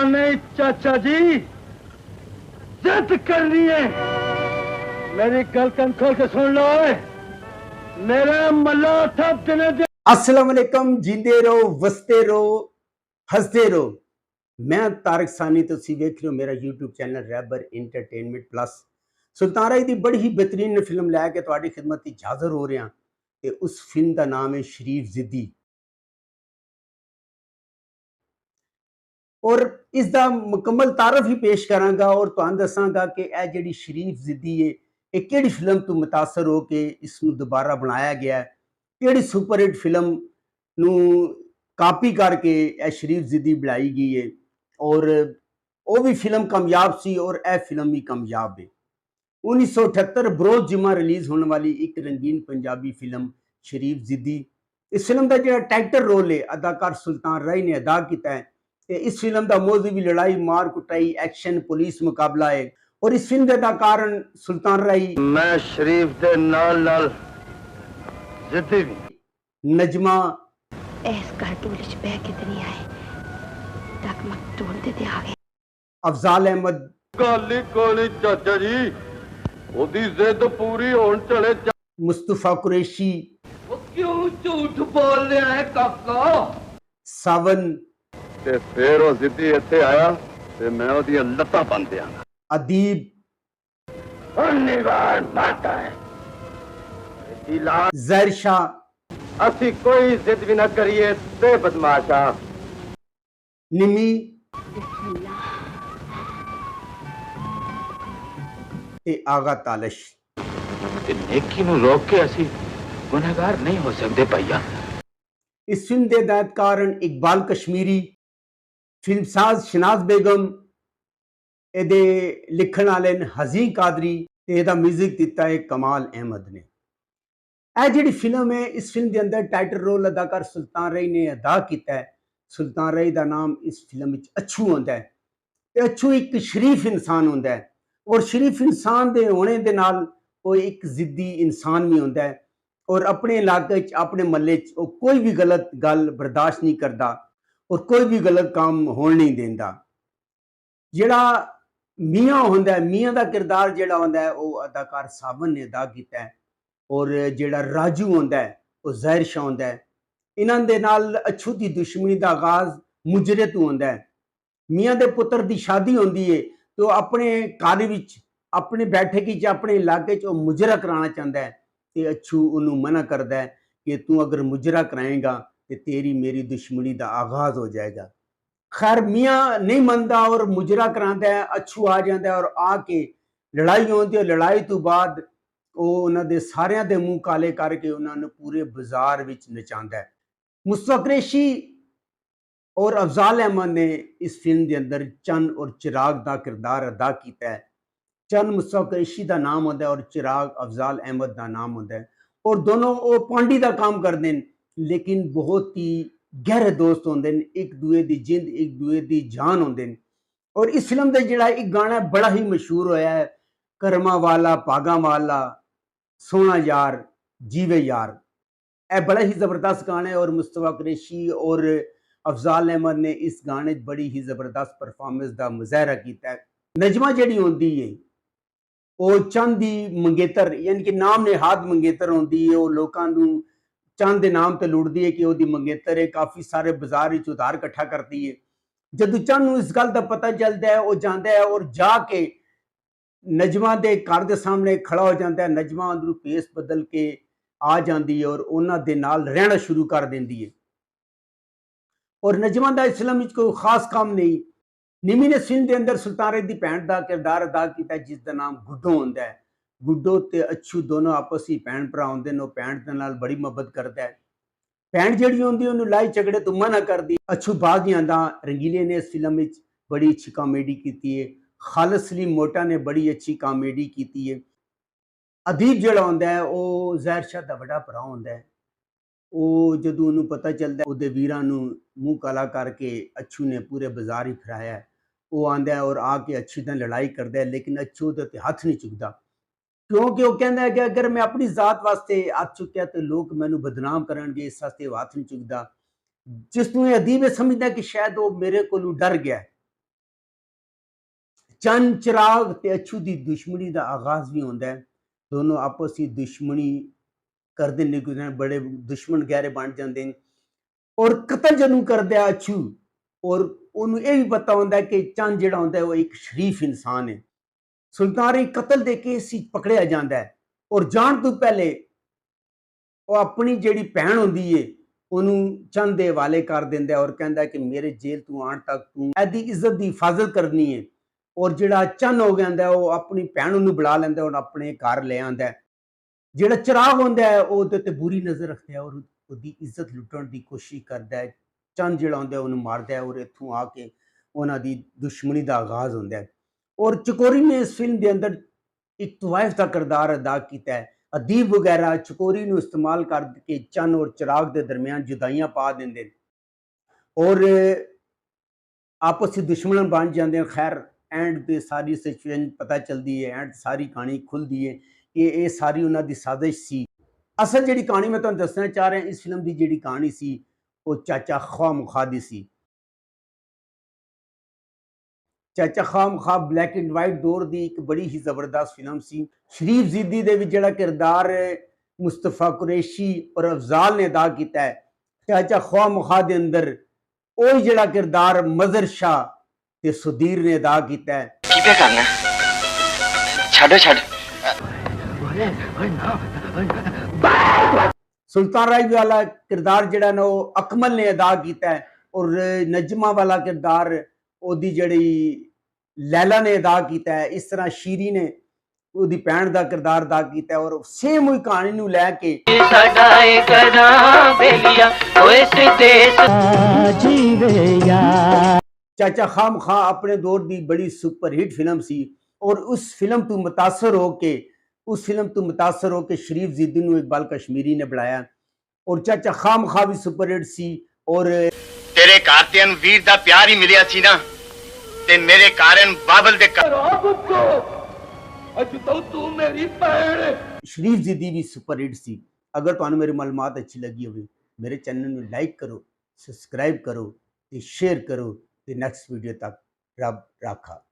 नहीं चाचा जी, जिद करनी है। मेरी गल कन खोल के सुन लो। मेरे मल्ला थप दिने दे। अस्सलाम वालेकुम, जींदे रहो, वसते रहो, हंसते रहो। मैं तारक सानी, तुसीं वेख रहे हो मेरा यूट्यूब चैनल रैबर एंटरटेनमेंट प्लस। सुल्तान राय दी बड़ी ही बेहतरीन फिल्म लैके तुहाडी खिदमत विच हाज़र हो रहा ते उस फिल्म का नाम है शरीफ जिद्दी। और इसका मुकम्मल तारफ ही पेश करांगा और तुहानूं दसांगा कि यह जिहड़ी शरीफ जिद्दी है ये किहड़ी फिल्म तो मुतासर हो के इसनूं दोबारा बनाया गया है, किहड़ी सुपरहिट फिल्म नूं कापी करके यह शरीफ जिद्दी बनाई गई है। और वो भी फिल्म कामयाब सी और यह फिल्म भी कामयाब है। 1978 बरोज जुमा रिलीज होने वाली एक रंगीन पंजाबी फिल्म शरीफ जिद्दी। इस फिल्म का जो टाइटल रोल है अदाकार सुल्तान राय ने अदा किया है। इस फिल्म का मौजू भी लड़ाई मार कुटाई एक्शन पुलिस मुकाबला है। और इस फिल्म के अदाकार सुल्तान राय, मैं शरीफ दे नाल नाल जिद्दी भी, नजमा, इस घाटू विच बह के ते नहीं आए तक मत ढूंढते ते आ गए, अफजाल अहमद, गल ही कोई नहीं चाचा जी, ओदी जिद पूरी होन चले। मुस्तफा कुरैशी, वो क्यों झूठ बोल रहा है काका? सावन, ते फिर वो जिद्दी इत्थे आया ते मैं ओदी लत्तां बन दियां। अदीब, धन्यवाद माता है जहर शाह, असी कोई जिद भी ना करिए ते बदमाशा। निमी ते आगा तालिश। नेकी नूं रोक के असी गुनहगार नहीं हो सकते भैया। इस फिल्म के हिदायतकार इकबाल कश्मीरी, फिल्मसाज शनाज बेगम, ਇਹਦੇ लिखण वाले हज़ीं कादरी ते ਇਹਦਾ म्यूजिक दिता है कमाल अहमद ने। यह जिहड़ी फिल्म है इस फिल्म के अंदर टाइटल रोल अदाकार सुल्तान राय ने अदा किया है। सुल्तान राय का नाम इस फिल्म में अच्छू होंदा है ते अच्छू एक शरीफ इंसान होंदा है और शरीफ इंसान के होने के नाल वो एक जिद्दी इंसान भी होंदा है और अपने इलाके अपने महल्ले कोई भी गलत गल बर्दाश्त नहीं करता और कोई भी गलत काम होने नहीं देता। जिहड़ा मियाँ होंदा है, मियाँ का किरदार जिहड़ा होंदा है वो अदाकार सावन ने अदा किया है। और जिहड़ा राजू होंदा है वो जहर शाह होंदा है। इन्हां दे नाल अच्छू की दुश्मनी का आगाज मुजरे तो होंदा है। मियाँ के पुत्र की शादी होंदी है तो अपने घर विच अपने बैठक च अपने इलाके च मुजरा कराना चाहता है तो अच्छू उन्होंने मना करता है कि तू अगर मुजरा कराएगा तो तेरी मेरी दुश्मनी का आगाज हो जाएगा। खैर मियाँ नहीं मनता और मुजरा कराता है। अच्छू आ जाता है और आके लड़ाई होती है। लड़ाई तो बाद वो उन्होंने सारिया के मुँह काले करके उन्होंने पूरे बाजार विच नचाता है। मुस्तफा कुरैशी और अफजाल अहमद ने इस फिल्म के अंदर चंद और चिराग का किरदार अदा किया है। चंद मुस्तफा कुरैशी का नाम होता है और चिराग अफजाल अहमद का नाम होता है और दोनों वो पांडी का काम करते हैं लेकिन बहुत ही गहरे दोस्त होंगे, एक दूए की जिंद एक दूए की जान होंगे। और इस फिल्म का जिहड़ा एक गाना बड़ा ही मशहूर होया है, करमा वाला भागा वाला सोना यार जीवे यार। यह बड़ा ही जबरदस्त गाना है और मुस्तफा कुरैशी और अफजाल अहमद ने इस गाने बड़ी ही जबरदस्त परफॉर्मेंस का मुजाहरा किया है। नजमा जिहड़ी होंदी है वो चंद दी मंगेतर यानी कि नाम ने हाथ मंगेतर होंदी है। वो लोगों को चंद के नाम पर लुटती है कि वो मंगेतर है। काफ़ी सारे बाजार विच उधार इकट्ठा करती है। जदों चंद इस गल का पता चलता है वो जाता है और जाके नजमा के घर के सामने खड़ा हो जाता है। नजमा अंदरों पेस बदल के आ जाती है और उन्हां दे नाल रहना शुरू कर देती है। और नजमा का इस फिल्म में कोई खास काम नहीं। निमी ने फिल्म के अंदर सुल्तान राय की भैन का किरदार अदा किया जिसका नाम गुड्डो होंदा है। गुड्डो ते अच्छू दोनों आपस ही भैन भरा होंदे ने। भैन के नाल बड़ी मोहब्बत करता है। भैन जिहड़ी होंदी उन्होंने लड़ाई झगड़े तो मना करती। अच्छू बाग नहीं आंदा। रंगीले ने इस फिल्म में बड़ी अच्छी कॉमेडी की है। खालिद सलीम मोटा ने बड़ी अच्छी कॉमेडी की है। अदीब जिहड़ा होंदा है वो जहर शाह का बड़ा भरा होंदा है। वो जदों उन्होंने पता चलता है उहदे वीरां नूं मूँह काला करके अच्छू ने पूरे बाजार ही फिराया है। वो आंदा है और आके अच्छू नाल लड़ाई करता है लेकिन अच्छू उहदे ते हथ नहीं चुकता क्योंकि वो कहता है कि अगर मैं अपनी जात वास्ते हथ चुक्या तो लोग मैनू बदनाम करनगे, इस वास्ते वो हथ नहीं चुकता। जिसनूं अदीब समझदा कि शायद वो मेरे कोलों डर गया है ਚੰਨ ਚਿਰਾਗ ਤੇ ਅਛੂ ਦੀ ਦੁਸ਼ਮਣੀ ਦਾ ਆਗਾਜ਼ ਵੀ ਹੁੰਦਾ ਹੈ। ਦੋਨੋਂ ਆਪਸ ਵਿੱਚ ਦੁਸ਼ਮਣੀ ਕਰਦੇ ਨੇ, ਬੜੇ ਦੁਸ਼ਮਣ ਗਹਿਰੇ ਬਣ ਜਾਂਦੇ ਨੇ। ਔਰ ਕਤਲ ਜਦੋਂ ਕਰਦਾ ਅਛੂ, ਔਰ ਉਹਨੂੰ ਇਹ ਵੀ ਪਤਾ ਹੁੰਦਾ ਕਿ ਚੰਨ ਜਿਹੜਾ ਹੁੰਦਾ ਉਹ ਇੱਕ ਸ਼ਰੀਫ ਇਨਸਾਨ ਹੈ। ਸੁਲਤਾਨ ਕਤਲ ਦੇ ਕੇਸ ਵਿੱਚ ਪਕੜਿਆ ਜਾਂਦਾ ਹੈ, ਔਰ ਜਾਣ ਤੋਂ ਪਹਿਲੇ ਉਹ ਆਪਣੀ ਜਿਹੜੀ ਭੈਣ ਹੁੰਦੀ ਏ ਉਹਨੂੰ ਚੰਨ ਦੇ ਹਵਾਲੇ ਕਰ ਦਿੰਦਾ, ਔਰ ਕਹਿੰਦਾ ਕਿ ਮੇਰੇ ਜੇਲ੍ਹ ਤੋਂ ਆਉਣ ਤੱਕ ਤੂੰ ਇਹਦੀ ਇੱਜ਼ਤ ਦੀ ਹਿਫਾਜ਼ਤ ਕਰਨੀ ਹੈ। ਔਰ ਜਿਹੜਾ ਚੰਨ ਹੋ ਜਾਂਦਾ ਉਹ ਆਪਣੀ ਭੈਣ ਨੂੰ ਬੁਲਾ ਲੈਂਦਾ, ਔਰ ਆਪਣੇ ਘਰ ਲੈ ਆਂਦਾ। ਜਿਹੜਾ ਚਿਰਾਗ ਹੁੰਦਾ ਹੈ ਉਹ ਉਹਦੇ ਤੇ ਬੁਰੀ ਨਜ਼ਰ ਰੱਖਦਾ, ਔਰ ਉਹਦੀ ਇੱਜ਼ਤ ਲੁੱਟਣ ਦੀ ਕੋਸ਼ਿਸ਼ ਕਰਦਾ ਹੈ। ਚੰਨ ਜਿਹੜਾ ਹੁੰਦਾ ਉਹਨੂੰ ਮਾਰਦਾ ਹੈ, ਔਰ ਇੱਥੋਂ ਆ ਕੇ ਉਹਨਾਂ ਦੀ ਦੁਸ਼ਮਣੀ ਦਾ ਆਗਾਜ਼ ਹੁੰਦਾ ਹੈ। ਔਰ ਚਕੋਰੀ ਨੇ ਇਸ ਫਿਲਮ ਦੇ ਅੰਦਰ ਇੱਕ ਤਵਾਇਫ ਦਾ ਕਿਰਦਾਰ ਅਦਾ ਕੀਤਾ ਹੈ। ਅਦੀਬ ਵਗੈਰਾ ਚਕੋਰੀ ਨੂੰ ਇਸਤੇਮਾਲ ਕਰਕੇ ਚੰਨ ਔਰ ਚਿਰਾਗ ਦੇ ਦਰਮਿਆਨ ਜੁਦਾਈਆਂ ਪਾ ਦਿੰਦੇ ਨੇ, ਔਰ ਆਪਸ ਵਿੱਚ ਦੁਸ਼ਮਣ ਬਣ ਜਾਂਦੇ ਹਨ। ਖੈਰ ਐਂਡ ਤੇ ਸਾਰੀ ਸਿਚੁਏਸ਼ਨ ਪਤਾ ਚਲਦੀ ਹੈ, ਐਂਡ ਸਾਰੀ ਕਹਾਣੀ ਖੁੱਲਦੀ ਹੈ ਕਿ ਇਹ ਸਾਰੀ ਉਹਨਾਂ ਦੀ ਸਾਜ਼ਿਸ਼ ਸੀ। ਅਸਲ ਜਿਹੜੀ ਕਹਾਣੀ ਮੈਂ ਤੁਹਾਨੂੰ ਦੱਸਣਾ ਚਾਹ ਰਿਹਾ, ਇਸ ਫਿਲਮ ਦੀ ਜਿਹੜੀ ਕਹਾਣੀ ਸੀ ਉਹ ਚਾਚਾ ਖਵਾ ਮੁਖਾ ਦੀ ਸੀ। ਚਾਚਾ ਖਵਾ ਮੁਖਾ ਬਲੈਕ ਐਂਡ ਵਾਈਟ ਦੌਰ ਦੀ ਇੱਕ ਬੜੀ ਹੀ ਜ਼ਬਰਦਸਤ ਫਿਲਮ ਸੀ। ਸ਼ਰੀਫ ਜ਼ਿੱਦੀ ਦੇ ਵਿੱਚ ਜਿਹੜਾ ਕਿਰਦਾਰ ਮੁਸਤਫਾ ਕੁਰੈਸ਼ੀ ਔਰ ਅਫਜ਼ਾਲ ਨੇ ਅਦਾ ਕੀਤਾ ਹੈ, ਚਾਚਾ ਖਵਾ ਮੁਖਾ ਦੇ ਅੰਦਰ ਉਹ ਜਿਹੜਾ ਕਿਰਦਾਰ ਮਜ਼ਰ ਸ਼ਾਹ ਤੇ ਸੁਧੀਰ ਨੇ ਅਦਾ ਕੀਤਾ ਹੈ। ਕੀ ਕਰਨਾ ਛੱਡੋ ਛੱਡ। ਸੁਲਤਾਨ ਰਾਜ ਵਾਲਾ ਕਿਰਦਾਰ ਜਿਹੜਾ ਨਾ ਉਹ ਅਕਮਲ ਨੇ ਅਦਾ ਕੀਤਾ ਹੈ, ਔਰ ਨਜਮਾ ਵਾਲਾ ਕਿਰਦਾਰ ਉਹਦੀ ਜਿਹੜੀ ਲੈਲਾ ਨੇ ਅਦਾ ਕੀਤਾ ਹੈ। ਇਸ ਤਰ੍ਹਾਂ ਸ਼ੀਰੀ ਨੇ ਉਹਦੀ ਭੈਣ ਦਾ ਕਿਰਦਾਰ ਅਦਾ ਕੀਤਾ ਹੈ, ਔਰ ਸੇਮ ਉਹੀ ਕਹਾਣੀ ਨੂੰ ਲੈ ਕੇ ਚਾਚਾ ਖਾਮ ਖਾਂ ਆਪਣੇ ਦੌਰ ਦੀ ਬੜੀ ਸੁਪਰ ਹਿੱਟ ਫਿਲਮ ਸੀ। ਔਰ ਉਸ ਫਿਲਮ ਤੋਂ ਮੁਤਾਸਰ ਹੋ ਕੇ ਸ਼ਰੀਫ ਜ਼ਿੱਦੀ ਨੂੰ ਇਕਬਾਲ ਕਸ਼ਮੀਰੀ ਨੇ ਬਣਾਇਆ, ਔਰ ਚਾਚਾ ਖਾਮ ਖਾਂ ਵੀ ਸੁਪਰ ਹਿੱਟ ਸੀ। ਔਰ ਤੇਰੇ ਘਰ ਵੀਰ ਦਾ ਪਿਆਰ ਹੀ ਮਿਲਿਆ ਸੀ ਨਾ, ਤੇ ਮੇਰੇ ਕਾਰਨ ਬਾਬਲ ਦੇ ਤੂੰ ਮੇਰੀ ਭੈਣ। ਸ਼ਰੀਫ ਜ਼ਿੱਦੀ ਵੀ ਸੁਪਰ ਹਿੱਟ ਸੀ। ਅਗਰ ਤੁਹਾਨੂੰ ਮੇਰੀ ਮਾਲੂਮਾਤ ਅੱਛੀ ਲੱਗੀ ਹੋਵੇ, ਮੇਰੇ ਚੈਨਲ ਨੂੰ ਲਾਈਕ ਕਰੋ, ਸਬਸਕ੍ਰਾਈਬ ਕਰੋ ਤੇ ਸ਼ੇਅਰ ਕਰੋ। ਤੇ ਨੈਕਸਟ ਵੀਡੀਓ ਤੱਕ ਰੱਬ ਰਾਖਾ।